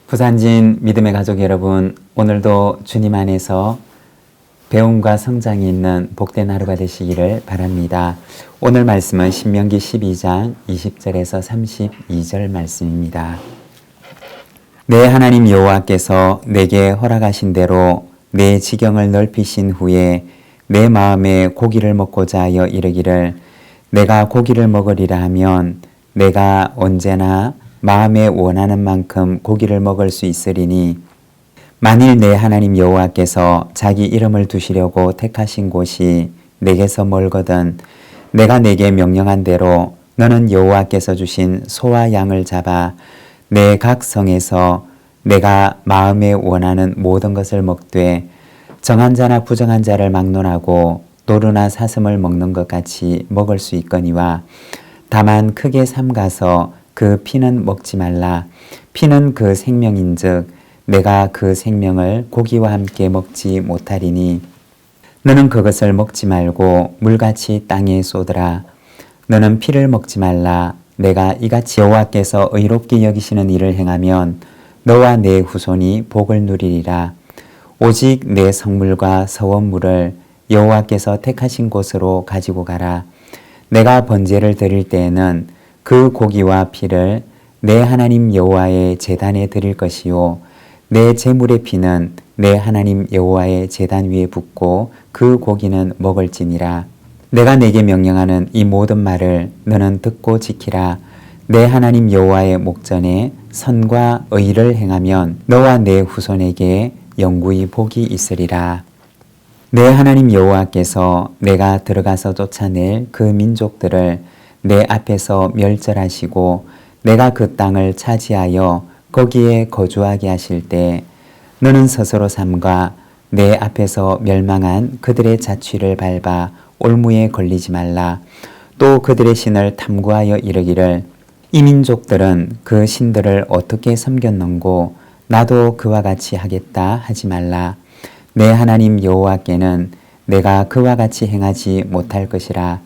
부산진 믿음의 가족 여러분, 오늘도 주님 안에서 배움과 성장이 있는 복된 하루가 되시기를 바랍니다. 오늘 말씀은 신명기 12장 20절에서 32절 말씀입니다. 내 하나님 여호와께서 내게 허락하신 대로 내 지경을 넓히신 후에 내 마음에 고기를 먹고자 하여 이르기를 내가 고기를 먹으리라 하면 내가 언제나 마음에 원하는 만큼 고기를 먹을 수 있으리니 만일 내 하나님 여호와께서 자기 이름을 두시려고 택하신 곳이 내게서 멀거든 내가 내게 명령한 대로 너는 여호와께서 주신 소와 양을 잡아 내 각 성에서 내가 마음에 원하는 모든 것을 먹되 정한 자나 부정한 자를 막론하고 노루나 사슴을 먹는 것 같이 먹을 수 있거니와 다만 크게 삼가서 그 피는 먹지 말라. 피는 그 생명인즉 내가 그 생명을 고기와 함께 먹지 못하리니 너는 그것을 먹지 말고 물같이 땅에 쏟으라. 너는 피를 먹지 말라. 내가 이같이 여호와께서 의롭게 여기시는 일을 행하면 너와 내 후손이 복을 누리리라. 오직 내 성물과 서원물을 여호와께서 택하신 곳으로 가지고 가라. 내가 번제를 드릴 때에는 그 고기와 피를 내 하나님 여호와의 제단에 드릴 것이요 내 제물의 피는 내 하나님 여호와의 제단 위에 붓고 그 고기는 먹을지니라. 내가 내게 명령하는 이 모든 말을 너는 듣고 지키라. 내 하나님 여호와의 목전에 선과 의를 행하면 너와 내 후손에게 영구히 복이 있으리라. 내 하나님 여호와께서 내가 들어가서 쫓아낼 그 민족들을 내 앞에서 멸절하시고 내가 그 땅을 차지하여 거기에 거주하게 하실 때 너는 스스로 삼가 내 앞에서 멸망한 그들의 자취를 밟아 올무에 걸리지 말라. 또 그들의 신을 탐구하여 이르기를 이 민족들은 그 신들을 어떻게 섬겼는고 나도 그와 같이 하겠다 하지 말라. 내 하나님 여호와께는 내가 그와 같이 행하지 못할 것이라.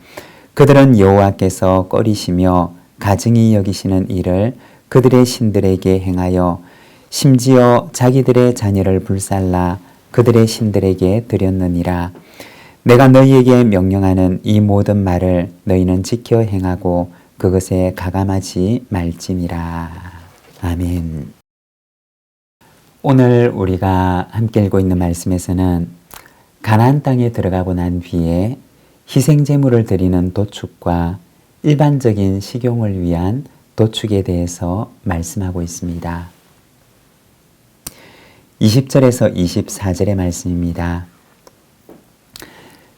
그들은 여호와께서 꺼리시며 가증히 여기시는 일을 그들의 신들에게 행하여 심지어 자기들의 자녀를 불살라 그들의 신들에게 드렸느니라. 내가 너희에게 명령하는 이 모든 말을 너희는 지켜 행하고 그것에 가감하지 말지니라. 아멘. 오늘 우리가 함께 읽고 있는 말씀에서는 가나안 땅에 들어가고 난 뒤에 희생제물을 드리는 도축과 일반적인 식용을 위한 도축에 대해서 말씀하고 있습니다. 20절에서 24절의 말씀입니다.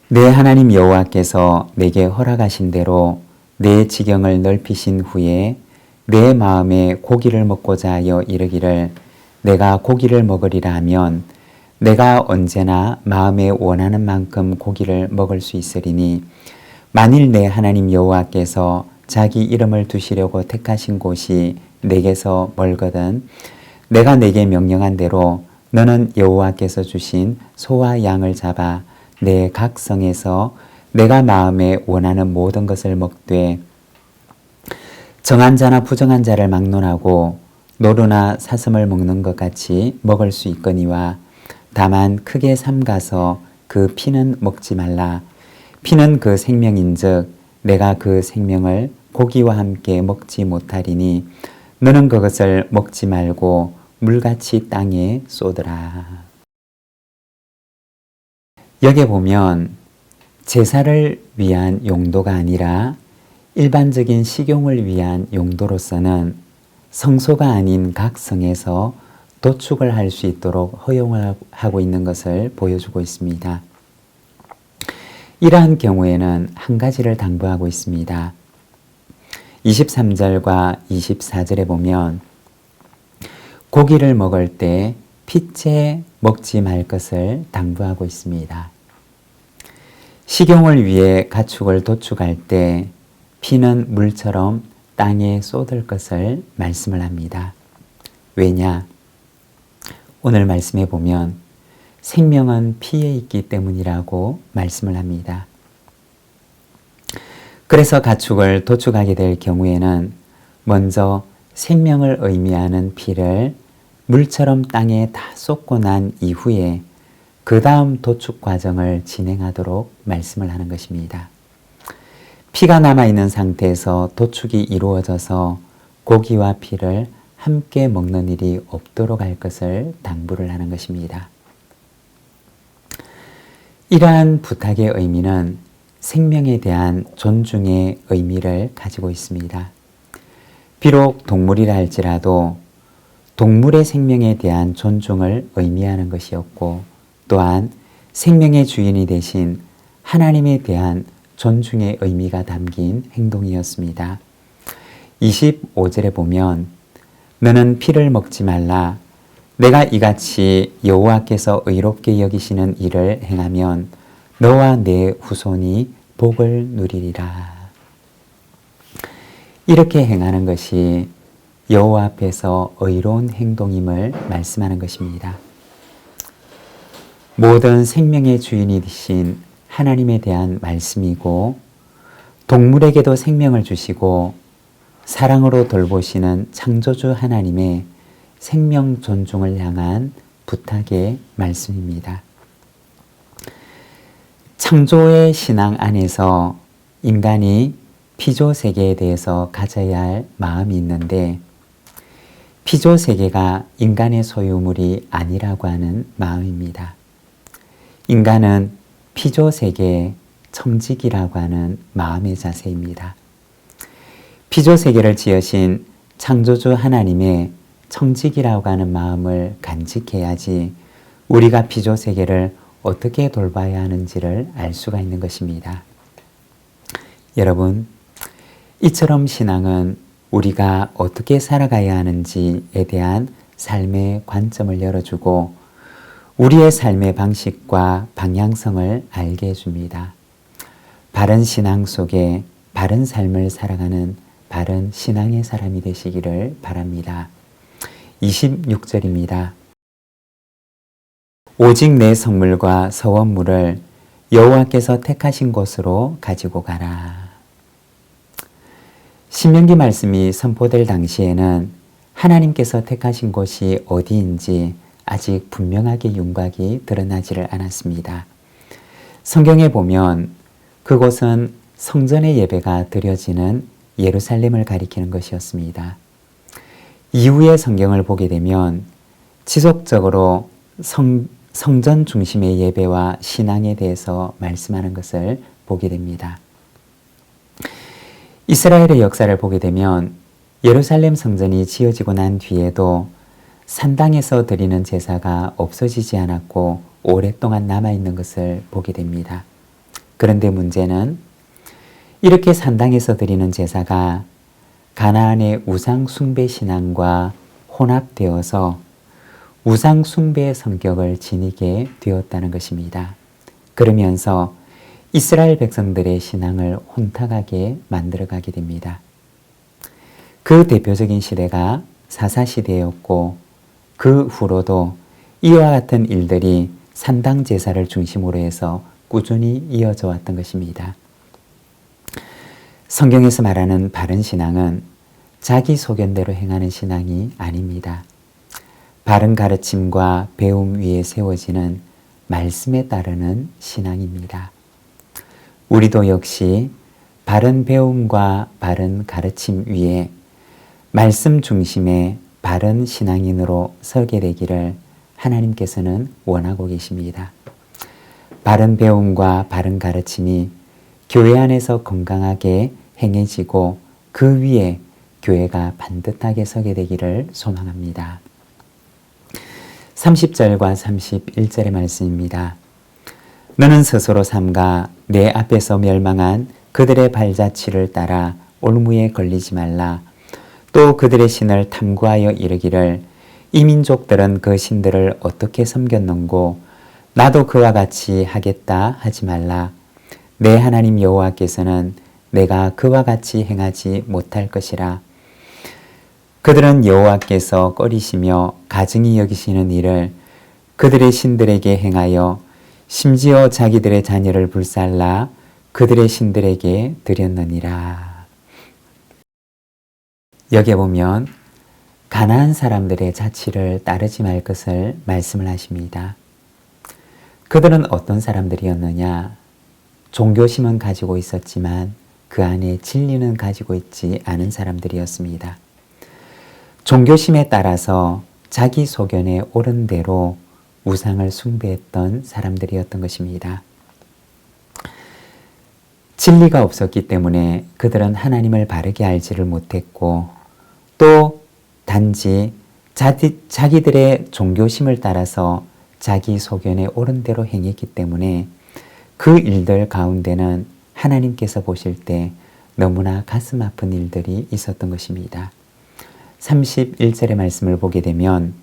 내 하나님 여호와께서 내게 허락하신 대로 내 지경을 넓히신 후에 내 마음에 고기를 먹고자 하여 이르기를 내가 고기를 먹으리라 하면 내가 언제나 마음에 원하는 만큼 고기를 먹을 수 있으리니 만일 내 하나님 여호와께서 자기 이름을 두시려고 택하신 곳이 내게서 멀거든 내가 내게 명령한 대로 너는 여호와께서 주신 소와 양을 잡아 내 각 성에서 내가 마음에 원하는 모든 것을 먹되 정한 자나 부정한 자를 막론하고 노루나 사슴을 먹는 것 같이 먹을 수 있거니와 다만 크게 삼가서 그 피는 먹지 말라. 피는 그 생명인즉 내가 그 생명을 고기와 함께 먹지 못하리니 너는 그것을 먹지 말고 물같이 땅에 쏟으라. 여기 보면 제사를 위한 용도가 아니라 일반적인 식용을 위한 용도로서는 성소가 아닌 각 성에서 도축을 할 수 있도록 허용을 하고 있는 것을 보여주고 있습니다. 이러한 경우에는 한 가지를 당부하고 있습니다. 23절과 24절에 보면 고기를 먹을 때 피째 먹지 말 것을 당부하고 있습니다. 식용을 위해 가축을 도축할 때 피는 물처럼 땅에 쏟을 것을 말씀을 합니다. 왜냐? 오늘 말씀에 보면 생명은 피에 있기 때문이라고 말씀을 합니다. 그래서 가축을 도축하게 될 경우에는 먼저 생명을 의미하는 피를 물처럼 땅에 다 쏟고 난 이후에 그 다음 도축 과정을 진행하도록 말씀을 하는 것입니다. 피가 남아있는 상태에서 도축이 이루어져서 고기와 피를 함께 먹는 일이 없도록 할 것을 당부를 하는 것입니다. 이러한 부탁의 의미는 생명에 대한 존중의 의미를 가지고 있습니다. 비록 동물이라 할지라도 동물의 생명에 대한 존중을 의미하는 것이었고 또한 생명의 주인이 되신 하나님에 대한 존중의 의미가 담긴 행동이었습니다. 25절에 보면 너는 피를 먹지 말라. 내가 이같이 여호와께서 의롭게 여기시는 일을 행하면 너와 내 후손이 복을 누리리라. 이렇게 행하는 것이 여호와 앞에서 의로운 행동임을 말씀하는 것입니다. 모든 생명의 주인이 되신 하나님에 대한 말씀이고 동물에게도 생명을 주시고 사랑으로 돌보시는 창조주 하나님의 생명 존중을 향한 부탁의 말씀입니다. 창조의 신앙 안에서 인간이 피조 세계에 대해서 가져야 할 마음이 있는데 피조 세계가 인간의 소유물이 아니라고 하는 마음입니다. 인간은 피조 세계의 청지기라고 하는 마음의 자세입니다. 피조 세계를 지으신 창조주 하나님의 청지기라고 하는 마음을 간직해야지 우리가 피조 세계를 어떻게 돌봐야 하는지를 알 수가 있는 것입니다. 여러분, 이처럼 신앙은 우리가 어떻게 살아가야 하는지에 대한 삶의 관점을 열어주고 우리의 삶의 방식과 방향성을 알게 해줍니다. 바른 신앙 속에 바른 삶을 살아가는 바른 신앙의 사람이 되시기를 바랍니다. 26절입니다. 오직 내 성물과 서원물을 여호와께서 택하신 곳으로 가지고 가라. 신명기 말씀이 선포될 당시에는 하나님께서 택하신 곳이 어디인지 아직 분명하게 윤곽이 드러나지를 않았습니다. 성경에 보면 그곳은 성전의 예배가 드려지는 예루살렘을 가리키는 것이었습니다. 이후의 성경을 보게 되면 지속적으로 성전 중심의 예배와 신앙에 대해서 말씀하는 것을 보게 됩니다. 이스라엘의 역사를 보게 되면 예루살렘 성전이 지어지고 난 뒤에도 산당에서 드리는 제사가 없어지지 않았고 오랫동안 남아있는 것을 보게 됩니다. 그런데 문제는 이렇게 산당에서 드리는 제사가 가나안의 우상 숭배 신앙과 혼합되어서 우상 숭배의 성격을 지니게 되었다는 것입니다. 그러면서 이스라엘 백성들의 신앙을 혼탁하게 만들어가게 됩니다. 그 대표적인 시대가 사사시대였고 그 후로도 이와 같은 일들이 산당 제사를 중심으로 해서 꾸준히 이어져 왔던 것입니다. 성경에서 말하는 바른 신앙은 자기 소견대로 행하는 신앙이 아닙니다. 바른 가르침과 배움 위에 세워지는 말씀에 따르는 신앙입니다. 우리도 역시 바른 배움과 바른 가르침 위에 말씀 중심의 바른 신앙인으로 서게 되기를 하나님께서는 원하고 계십니다. 바른 배움과 바른 가르침이 교회 안에서 건강하게 행해지고 그 위에 교회가 반듯하게 서게 되기를 소망합니다. 30절과 31절의 말씀입니다. 너는 스스로 삼가 내 앞에서 멸망한 그들의 발자취를 따라 올무에 걸리지 말라. 또 그들의 신을 탐구하여 이르기를 이 민족들은 그 신들을 어떻게 섬겼는고 나도 그와 같이 하겠다 하지 말라. 내 하나님 여호와께서는 내가 그와 같이 행하지 못할 것이라. 그들은 여호와께서 꺼리시며 가증히 여기시는 일을 그들의 신들에게 행하여 심지어 자기들의 자녀를 불살라 그들의 신들에게 드렸느니라. 여기에 보면 가나안 사람들의 자취를 따르지 말 것을 말씀을 하십니다. 그들은 어떤 사람들이었느냐? 종교심은 가지고 있었지만 그 안에 진리는 가지고 있지 않은 사람들이었습니다. 종교심에 따라서 자기 소견에 옳은 대로 우상을 숭배했던 사람들이었던 것입니다. 진리가 없었기 때문에 그들은 하나님을 바르게 알지를 못했고 또 단지 자기들의 종교심을 따라서 자기 소견에 옳은 대로 행했기 때문에 그 일들 가운데는 하나님께서 보실 때 너무나 가슴 아픈 일들이 있었던 것입니다. 31절의 말씀을 보게 되면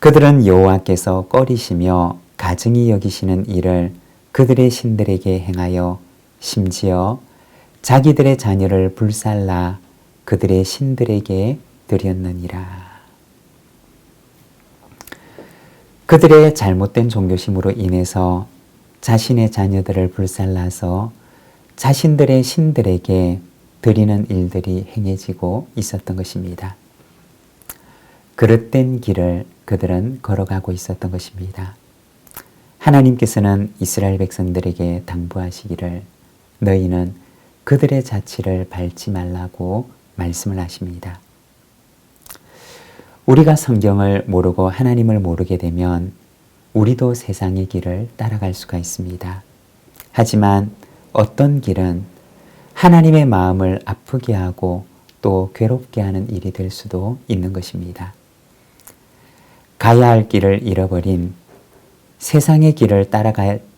그들은 여호와께서 꺼리시며 가증히 여기시는 일을 그들의 신들에게 행하여 심지어 자기들의 자녀를 불살라 그들의 신들에게 드렸느니라. 그들의 잘못된 종교심으로 인해서 자신의 자녀들을 불살라서 자신들의 신들에게 드리는 일들이 행해지고 있었던 것입니다. 그릇된 길을 그들은 걸어가고 있었던 것입니다. 하나님께서는 이스라엘 백성들에게 당부하시기를 너희는 그들의 자취를 밟지 말라고 말씀을 하십니다. 우리가 성경을 모르고 하나님을 모르게 되면 우리도 세상의 길을 따라갈 수가 있습니다. 하지만 어떤 길은 하나님의 마음을 아프게 하고 또 괴롭게 하는 일이 될 수도 있는 것입니다. 가야 할 길을 잃어버린 세상의 길을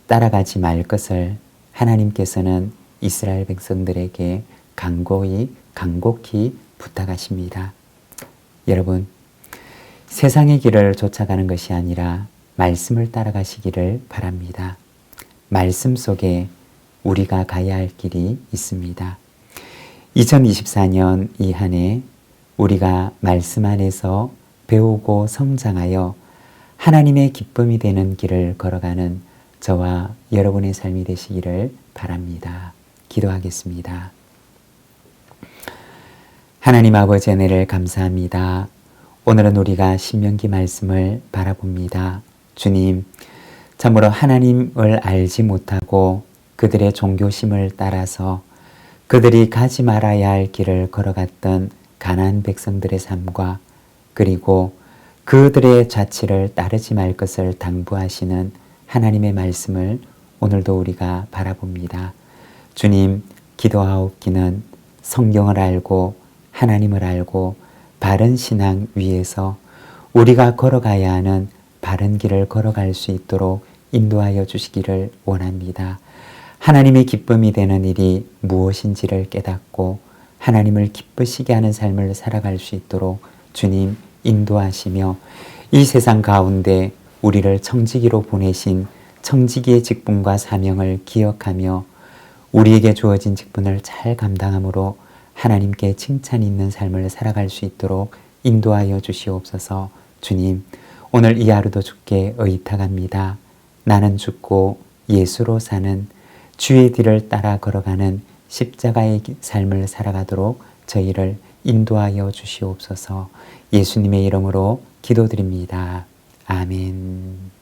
따라가지 말 것을 하나님께서는 이스라엘 백성들에게 간곡히 부탁하십니다. 여러분, 세상의 길을 쫓아가는 것이 아니라 말씀을 따라가시기를 바랍니다. 말씀 속에 우리가 가야 할 길이 있습니다. 2024년 이 한 해 우리가 말씀 안에서 배우고 성장하여 하나님의 기쁨이 되는 길을 걸어가는 저와 여러분의 삶이 되시기를 바랍니다. 기도하겠습니다. 하나님 아버지 은혜를 감사합니다. 오늘은 우리가 신명기 말씀을 바라봅니다. 주님, 참으로 하나님을 알지 못하고 그들의 종교심을 따라서 그들이 가지 말아야 할 길을 걸어갔던 가나안 백성들의 삶과 그리고 그들의 자취를 따르지 말 것을 당부하시는 하나님의 말씀을 오늘도 우리가 바라봅니다. 주님, 기도하옵기는 성경을 알고 하나님을 알고 바른 신앙 위에서 우리가 걸어가야 하는 바른 길을 걸어갈 수 있도록 인도하여 주시기를 원합니다. 하나님의 기쁨이 되는 일이 무엇인지를 깨닫고 하나님을 기쁘시게 하는 삶을 살아갈 수 있도록 주님 인도하시며 이 세상 가운데 우리를 청지기로 보내신 청지기의 직분과 사명을 기억하며 우리에게 주어진 직분을 잘 감당함으로 하나님께 칭찬 있는 삶을 살아갈 수 있도록 인도하여 주시옵소서. 주님, 오늘 이 하루도 주께 의탁합니다. 나는 죽고 예수로 사는 주의 뒤를 따라 걸어가는 십자가의 삶을 살아가도록 저희를 인도하여 주시옵소서. 예수님의 이름으로 기도드립니다. 아멘.